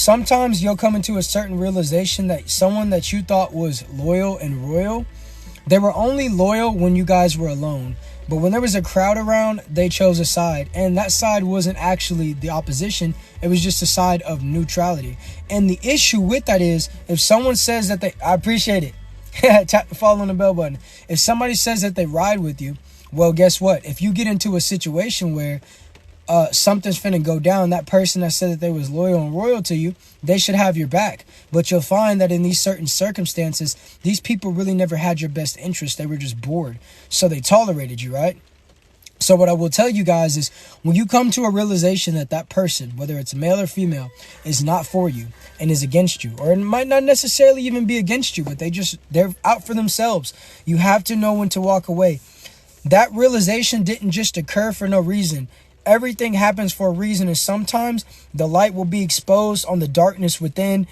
sometimes you'll come into a certain realization that someone that you thought was loyal and royal, they were only loyal when you guys were alone. But when there was a crowd around, they chose a side. And that side wasn't actually the opposition. It was just a side of neutrality. And the issue with that is, if someone says that they... I appreciate it. Tap the follow on the bell button. If somebody says that they ride with you, well, guess what? If you get into a situation where something's finna go down, that person that said that they was loyal and royal to you, they should have your back. But you'll find that in these certain circumstances, these people really never had your best interest. They were just bored. So they tolerated you, right? So what I will tell you guys is, when you come to a realization that that person, whether it's male or female, is not for you and is against you, or it might not necessarily even be against you, but they're out for themselves, you have to know when to walk away. That realization didn't just occur for no reason. Everything happens for a reason, and sometimes the light will be exposed on the darkness within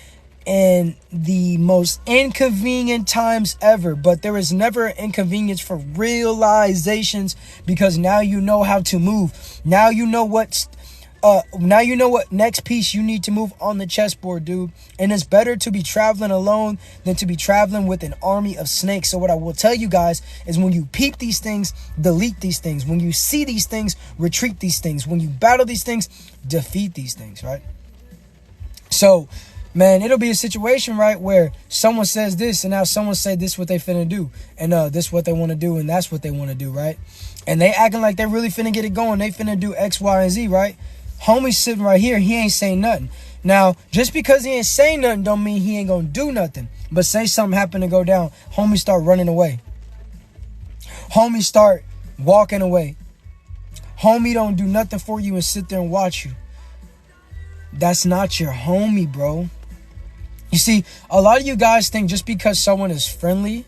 in the most inconvenient times ever. But there is never an inconvenience for realizations, because now you know how to move. Now you know what next piece you need to move on the chessboard, dude. And it's better to be traveling alone than to be traveling with an army of snakes. So what I will tell you guys is, when you peep these things, delete these things. When you see these things, retreat these things. When you battle these things, defeat these things, right? So, man, it'll be a situation, right, where someone says this, and now someone say this what they finna do, and this what they want to do, and that's what they want to do, right? And they acting like they really finna get it going. They finna do X, Y, and Z, right? Homie's sitting right here. He ain't saying nothing. Now, just because he ain't saying nothing don't mean he ain't gonna do nothing. But say something happen to go down, homie start running away. Homie start walking away. Homie don't do nothing for you and sit there and watch you. That's not your homie, bro. You see, a lot of you guys think just because someone is friendly,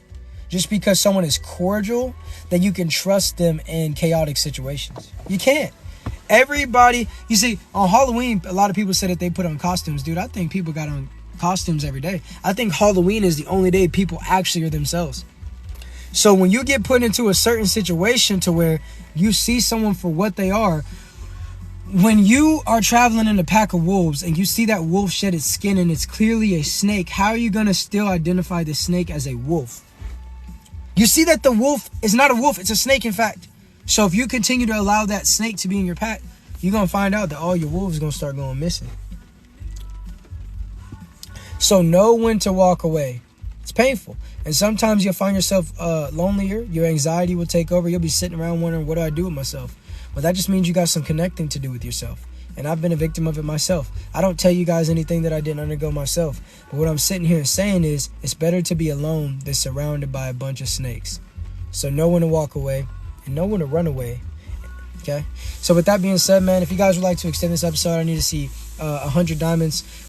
just because someone is cordial, that you can trust them in chaotic situations. You can't. Everybody, you see, on Halloween, a lot of people say that they put on costumes. Dude, I think people got on costumes every day. I think Halloween is the only day people actually are themselves. So when you get put into a certain situation to where you see someone for what they are, when you are traveling in a pack of wolves and you see that wolf shed its skin and it's clearly a snake, how are you going to still identify the snake as a wolf? You see that the wolf is not a wolf, it's a snake, in fact. So if you continue to allow that snake to be in your pack, you're going to find out that all your wolves are going to start going missing. So know when to walk away. It's painful. And sometimes you'll find yourself lonelier. Your anxiety will take over. You'll be sitting around wondering, what do I do with myself? Well, that just means you got some connecting to do with yourself. And I've been a victim of it myself. I don't tell you guys anything that I didn't undergo myself. But what I'm sitting here and saying is, it's better to be alone than surrounded by a bunch of snakes. So know when to walk away. And know when to run away. Okay? So with that being said, man, if you guys would like to extend this episode, I need to see 100 diamonds.